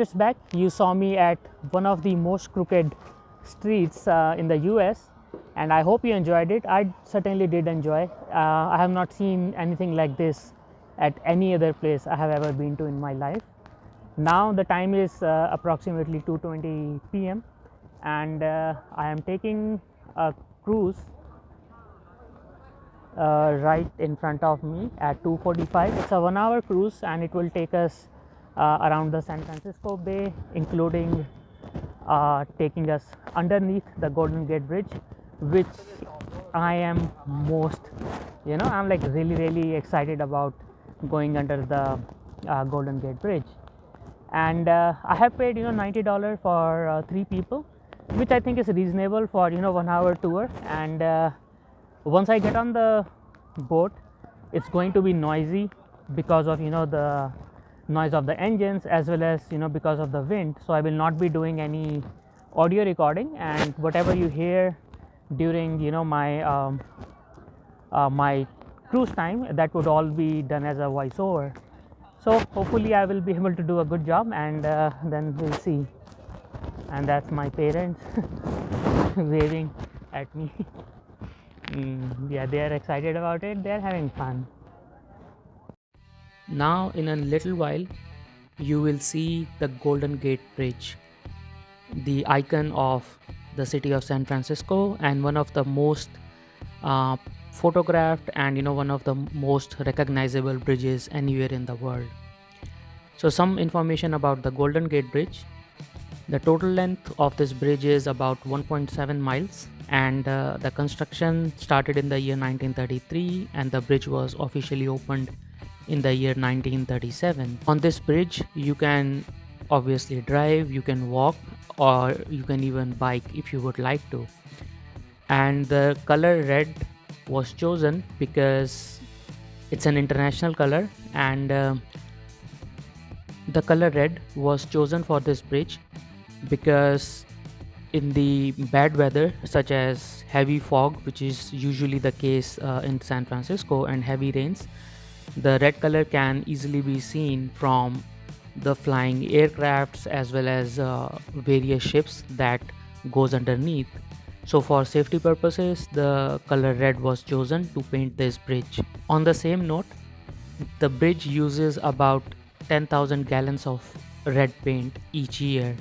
minutes back, you saw me at one of the most crooked streets in the US, and I hope you enjoyed it. I certainly did enjoy. I have not seen anything like this at any other place I have ever been to in my life. Now the time is approximately 2:20 p.m. and I am taking a cruise right in front of me at 2:45. It's a 1-hour cruise and it will take us around the San Francisco Bay, including taking us underneath the Golden Gate Bridge, which I am most, I'm like really excited about going under the Golden Gate Bridge. And I have paid $90 for 3 people, which I think is reasonable for 1-hour tour. And once I get on the boat, it's going to be noisy because of the noise of the engines, as well as because of the wind. So I will not be doing any audio recording, and whatever you hear during my my cruise time, that would all be done as a voiceover. So hopefully I will be able to do a good job, and then we'll see. And that's my parents waving at me. Yeah, they are excited about it. They are having fun. Now in a little while you will see the Golden Gate Bridge, the icon of the city of San Francisco, and one of the most photographed and one of the most recognizable bridges anywhere in the world. So some information about the Golden Gate Bridge. The total length of this bridge is about 1.7 miles, and the construction started in the year 1933, and the bridge was officially opened in the year 1937. On this bridge you can obviously drive, you can walk, or you can even bike if you would like to. And the color red was chosen because it's an international color, and the color red was chosen for this bridge because in the bad weather, such as heavy fog, which is usually the case in San Francisco, and heavy rains, the red color can easily be seen from the flying aircrafts as well as various ships that goes underneath. So for safety purposes, the color red was chosen to paint this bridge. On the same note, the bridge uses about 10,000 gallons of red paint each year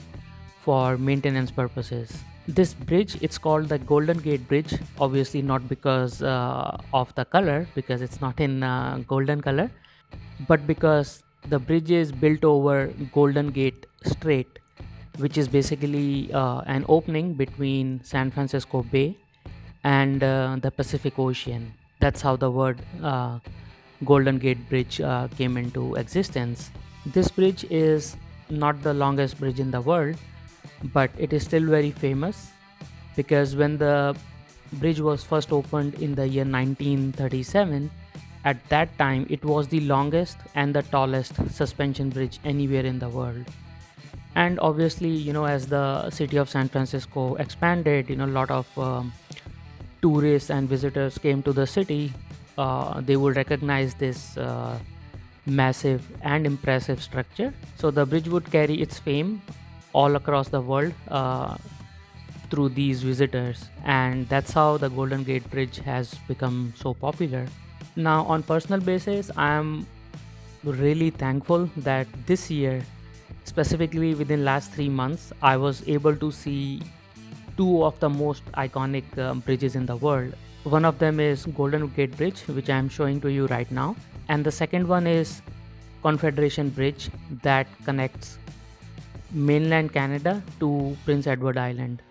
for maintenance purposes. This bridge, it's called the Golden Gate Bridge, obviously not because of the color, because it's not in golden color, but because the bridge is built over Golden Gate Strait, which is basically an opening between San Francisco Bay and the Pacific Ocean. That's how the word Golden Gate Bridge came into existence. This bridge is not the longest bridge in the world, but it is still very famous because when the bridge was first opened in the year 1937, at that time it was the longest and the tallest suspension bridge anywhere in the world. And obviously, as the city of San Francisco expanded, a lot of tourists and visitors came to the city. They would recognize this massive and impressive structure. So the bridge would carry its fame all across the world through these visitors, and that's how the Golden Gate Bridge has become so popular. Now on personal basis, I am really thankful that this year, specifically within last 3 months, I was able to see 2 of the most iconic bridges in the world. One of them is Golden Gate Bridge, which I am showing to you right now, and the second one is Confederation Bridge that connects mainland Canada to Prince Edward Island.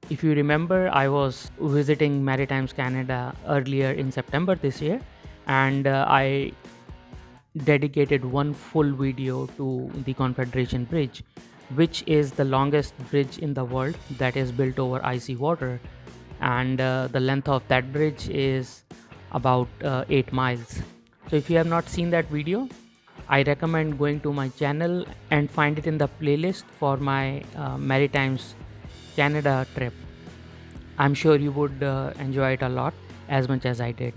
If you remember, I was visiting Maritimes Canada earlier in September this year, and I dedicated one full video to the Confederation Bridge, which is the longest bridge in the world that is built over icy water, and the length of that bridge is about 8 miles. So if you have not seen that video, I recommend going to my channel and find it in the playlist for my Maritimes Canada trip. I'm sure you would enjoy it a lot as much as I did.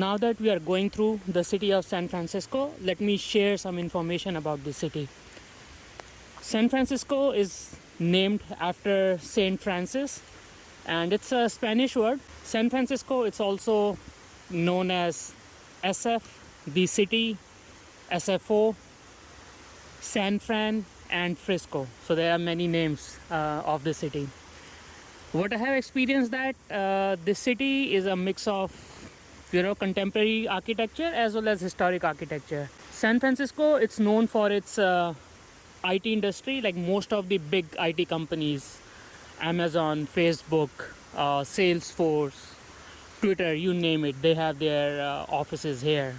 now that we are going through the city of San Francisco, let me share some information about the city. San Francisco is named after Saint Francis, and it's a Spanish word. San Francisco, it's also known as SF, the city, SFO, San Fran, and Frisco. So there are many names of the city. What I have experienced that this city is a mix of contemporary architecture as well as historic architecture. San Francisco, it's known for its IT industry. Like most of the big IT companies, Amazon, Facebook, Salesforce, Twitter, you name it, they have their offices here.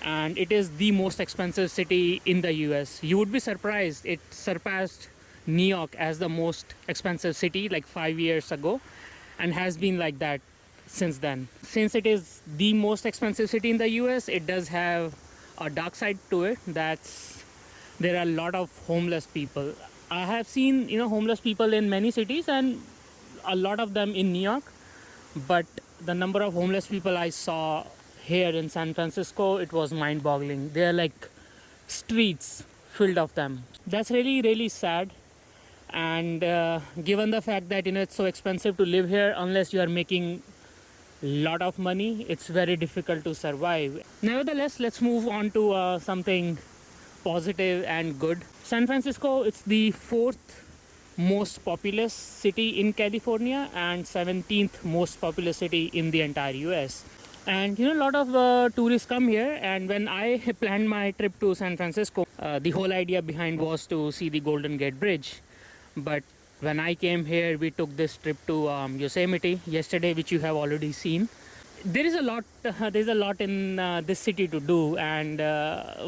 And it is the most expensive city in the US. You would be surprised, it surpassed New York as the most expensive city like 5 years ago, and has been like that since then. Since it is the most expensive city in the US, it does have a dark side to it. That's there are a lot of homeless people. I have seen homeless people in many cities, and a lot of them in New York, but the number of homeless people I saw here in San Francisco, it was mind-boggling. They are like streets filled of them. That's really, really sad. And given the fact that it's so expensive to live here, unless you are making a lot of money, it's very difficult to survive. Nevertheless, let's move on to something positive and good. San Francisco, it's the fourth most populous city in California and 17th most populous city in the entire US. And a lot of tourists come here, and when I planned my trip to San Francisco, the whole idea behind was to see the Golden Gate Bridge. But when I came here, we took this trip to Yosemite yesterday, which you have already seen. There is a lot in this city to do, and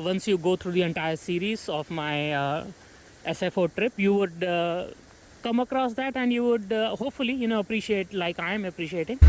once you go through the entire series of my SFO trip, you would come across that, and you would hopefully appreciate like I am appreciating.